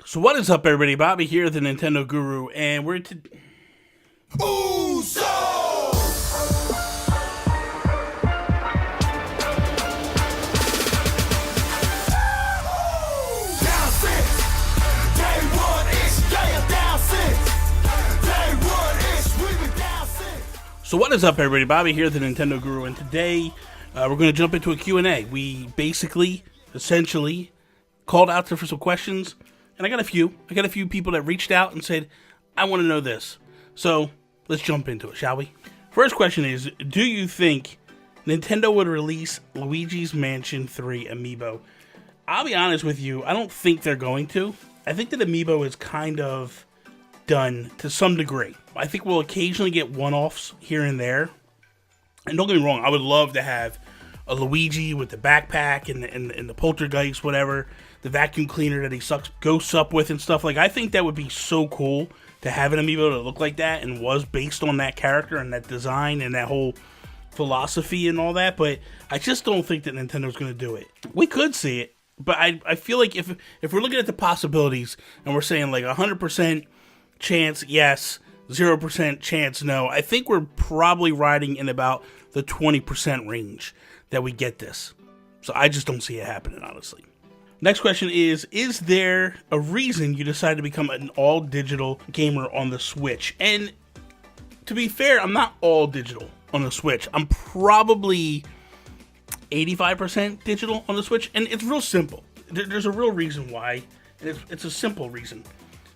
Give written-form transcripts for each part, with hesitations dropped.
So what is up, everybody? Bobby here, the Nintendo Guru, and we're to... So what is up, everybody? Bobby here, the Nintendo Guru, and today we're going to jump into a Q&A. We basically, essentially, called out for some questions, and I got a few people that reached out and said, I want to know this. So let's jump into it, shall we? First question is, do you think Nintendo would release Luigi's Mansion 3 Amiibo? I'll be honest with you, I don't think they're going to. I think that Amiibo is kind of done to some degree. I think we'll occasionally get one-offs here and there. And don't get me wrong, I would love to have a Luigi with the backpack and the poltergeist, whatever, the vacuum cleaner that he sucks ghosts up with and stuff. Like, I think that would be so cool to have an Amiibo that looked like that and was based on that character and that design and that whole philosophy and all that. But I just don't think that Nintendo's going to do it. We could see it, but I feel like if we're looking at the possibilities and we're saying like 100% chance yes, 0% chance no, I think we're probably riding in about the 20% range that we get this. So I just don't see it happening, honestly. Next question is there a reason you decided to become an all-digital gamer on the Switch? And to be fair, I'm not all digital on the Switch. I'm probably 85% digital on the Switch, and it's real simple. There's a real reason why, and it's a simple reason.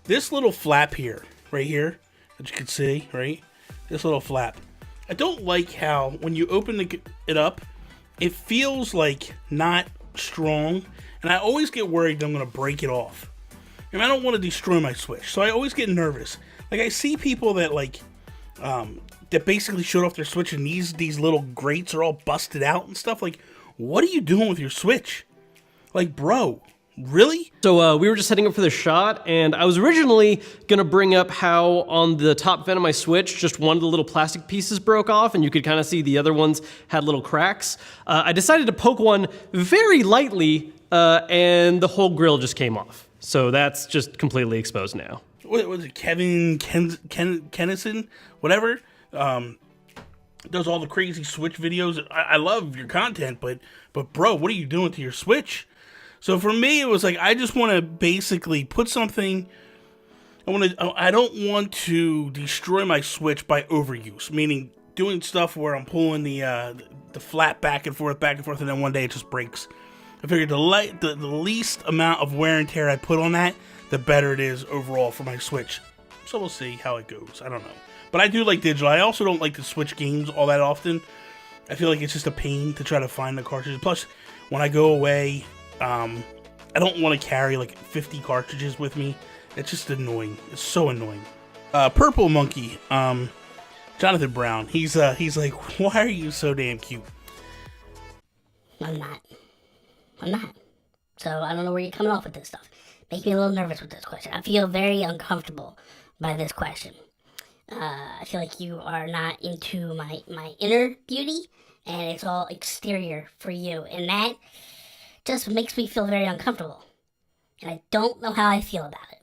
This little flap here, right here, that you can see, right? This little flap. I don't like how when you open it up, it feels like not strong, and I always get worried that I'm going to break it off. And I don't want to destroy my Switch, so I always get nervous. Like, I see people that that basically showed off their Switch, and these little grates are all busted out and stuff. Like, what are you doing with your Switch? Like, bro, really? So we were just setting up for the shot, and I was originally going to bring up how on the top vent of my Switch, just one of the little plastic pieces broke off, and you could kind of see the other ones had little cracks. I decided to poke one very lightly, and the whole grill just came off. So that's just completely exposed now. What was it, Kevin Kenson? Whatever. Does all the crazy Switch videos. I love your content, but bro, what are you doing to your Switch? So for me, it was like, I just want to basically put something, I don't want to destroy my Switch by overuse, meaning doing stuff where I'm pulling the flap back and forth, and then one day it just breaks. I figured the least amount of wear and tear I put on that, the better it is overall for my Switch. So we'll see how it goes. I don't know. But I do like digital. I also don't like to switch games all that often. I feel like it's just a pain to try to find the cartridges. Plus, when I go away, I don't want to carry like 50 cartridges with me. It's just annoying. It's so annoying. PurpleMonkey, Jonathan Brown. He's like, why are you so damn cute? I'm not. So I don't know where you're coming off with this stuff. Make me a little nervous with this question. I feel very uncomfortable by this question. I feel like you are not into my inner beauty, and it's all exterior for you, and that just makes me feel very uncomfortable. And I don't know how I feel about it.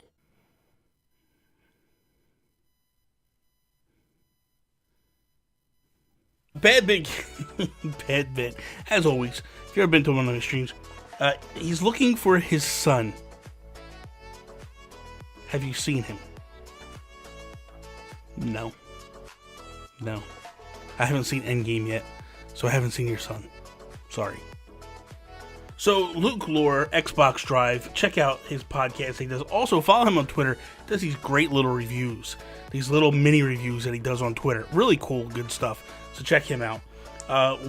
Bad bit. As always, if you've ever been to one of the streams, he's looking for his son. Have you seen him? No. I haven't seen Endgame yet, so I haven't seen your son. Sorry. So, Lohr, Xbox Drive, check out his podcast he does. Also, follow him on Twitter. He does these great little reviews. These little mini reviews that he does on Twitter. Really cool, good stuff. So check him out.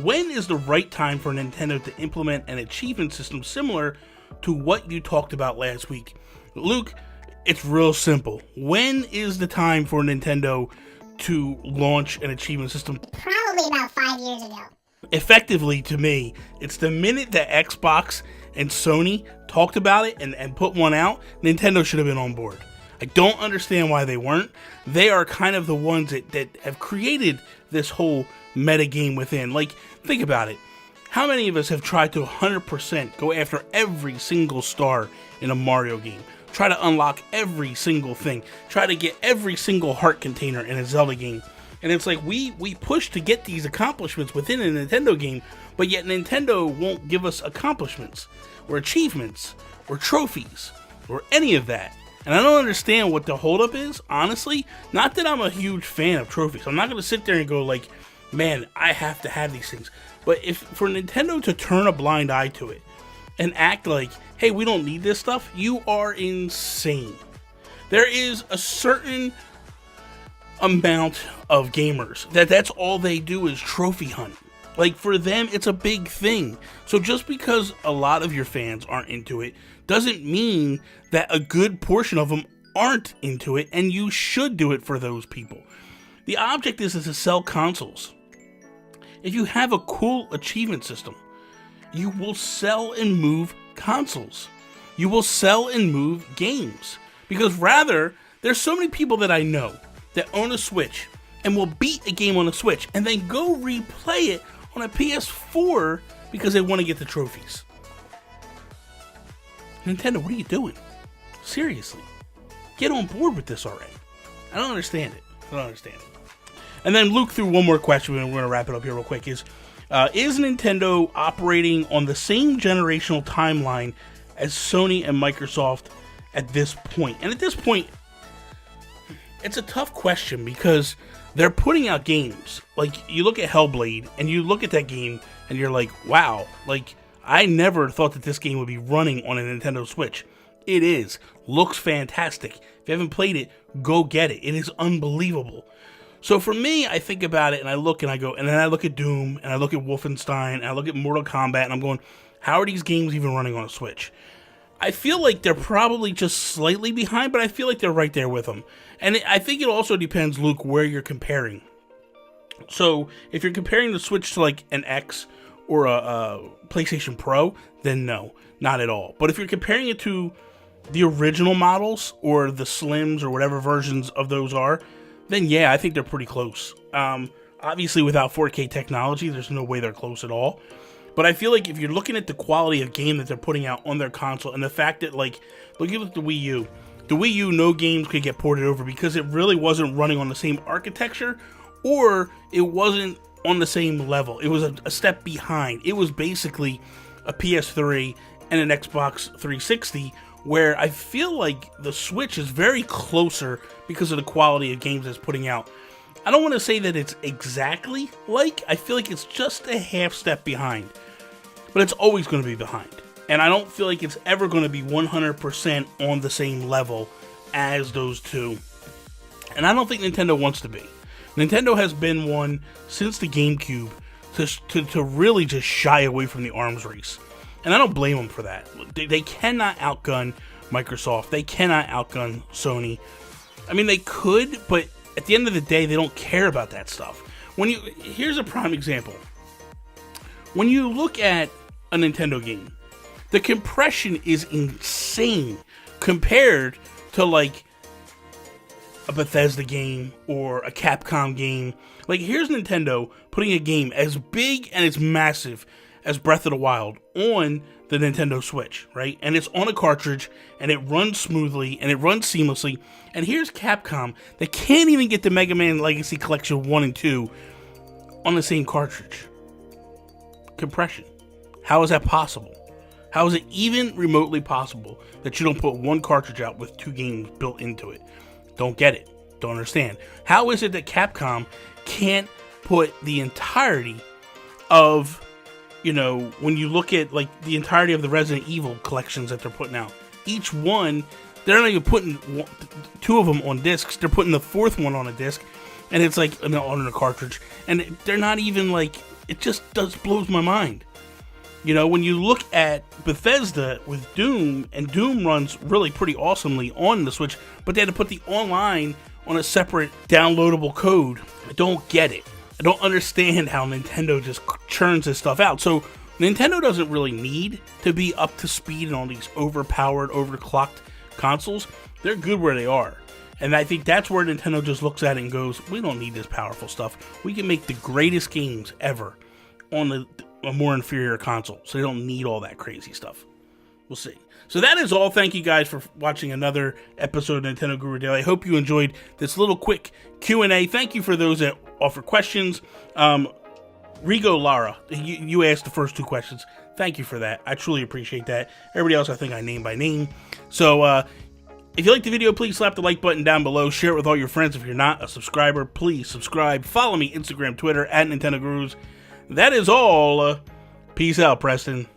When is the right time for Nintendo to implement an achievement system similar to what you talked about last week? Luke, it's real simple. When is the time for Nintendo to launch an achievement system? Probably about 5 years ago. Effectively, to me, it's the minute that Xbox and Sony talked about it and put one out, Nintendo should have been on board. I don't understand why they weren't. They are kind of the ones that have created this whole meta game within. Like, think about it. How many of us have tried to 100% go after every single star in a Mario game? try to unlock every single thing, try to get every single heart container in a Zelda game. And it's like we push to get these accomplishments within a Nintendo game, but yet Nintendo won't give us accomplishments or achievements or trophies or any of that. And I don't understand what the holdup is, honestly. Not that I'm a huge fan of trophies. I'm not going to sit there and go like, man, I have to have these things. But if for Nintendo to turn a blind eye to it and act like, hey, we don't need this stuff, you are insane. There is a certain amount of gamers that's all they do is trophy hunt. Like, for them, it's a big thing. So just because a lot of your fans aren't into it doesn't mean that a good portion of them aren't into it, and you should do it for those people. The object is to sell consoles. If you have a cool achievement system, you will sell and move consoles. You will sell and move games. Because rather, there's so many people that I know that own a Switch and will beat a game on a Switch and then go replay it on a PS4 because they want to get the trophies. Nintendo, what are you doing? Seriously. Get on board with this already. I don't understand it. And then Luke threw one more question, and we're going to wrap it up here real quick. Is Nintendo operating on the same generational timeline as Sony and Microsoft at this point? And at this point, it's a tough question because they're putting out games. Like, you look at Hellblade, and you look at that game, and you're like, wow, like, I never thought that this game would be running on a Nintendo Switch. It is. Looks fantastic. If you haven't played it, go get it. It is unbelievable. So for me, I think about it, and I look, and I go, and then I look at Doom, and I look at Wolfenstein, and I look at Mortal Kombat, and I'm going, how are these games even running on a Switch? I feel like they're probably just slightly behind, but I feel like they're right there with them. And I think it also depends, Luke, where you're comparing. So if you're comparing the Switch to like an X or a PlayStation Pro, then no, not at all. But if you're comparing it to the original models or the Slims or whatever versions of those are, then yeah, I think they're pretty close. Obviously, without 4K technology, there's no way they're close at all. But I feel like if you're looking at the quality of game that they're putting out on their console and the fact that, like, look at the Wii U. The Wii U, no games could get ported over because it really wasn't running on the same architecture or it wasn't on the same level. It was a step behind. It was basically a PS3 and an Xbox 360 where I feel like the Switch is very closer because of the quality of games it's putting out. I don't want to say that it's exactly like, I feel like it's just a half step behind. But it's always going to be behind. And I don't feel like it's ever going to be 100% on the same level as those two. And I don't think Nintendo wants to be. Nintendo has been one since the GameCube to really just shy away from the arms race. And I don't blame them for that. They cannot outgun Microsoft. They cannot outgun Sony. I mean, they could, but at the end of the day, they don't care about that stuff. Here's a prime example. When you look at a Nintendo game, the compression is insane compared to like a Bethesda game or a Capcom game. Like, here's Nintendo putting a game as big and as massive as Breath of the Wild on the Nintendo Switch, right? And it's on a cartridge, and it runs smoothly, and it runs seamlessly. And here's Capcom that can't even get the Mega Man Legacy Collection 1 and 2 on the same cartridge. Compression. How is that possible? How is it even remotely possible that you don't put one cartridge out with two games built into it? Don't get it. Don't understand. How is it that Capcom can't put the entirety of, you know, when you look at like the entirety of the Resident Evil collections that they're putting out, each one, they're not even putting two of them on discs, they're putting the fourth one on a disc, and it's like on a cartridge, and they're not even like, it just blows my mind. You know, when you look at Bethesda with Doom, and Doom runs really pretty awesomely on the Switch, but they had to put the online on a separate downloadable code. I don't get it. I don't understand how Nintendo just churns this stuff out. So Nintendo doesn't really need to be up to speed on these overpowered, overclocked consoles. They're good where they are. And I think that's where Nintendo just looks at it and goes, we don't need this powerful stuff. We can make the greatest games ever on a more inferior console. So they don't need all that crazy stuff. We'll see. So that is all. Thank you guys for watching another episode of Nintendo Guru Daily. I hope you enjoyed this little quick Q&A. Thank you for those that offer questions. Rigo, Lara, you asked the first 2 questions. Thank you for that. I truly appreciate that. Everybody else I think I named by name. So if you liked the video, please slap the like button down below. Share it with all your friends. If you're not a subscriber, please subscribe. Follow me Instagram, Twitter, @Nintendo Gurus. That is all. Peace out, Preston.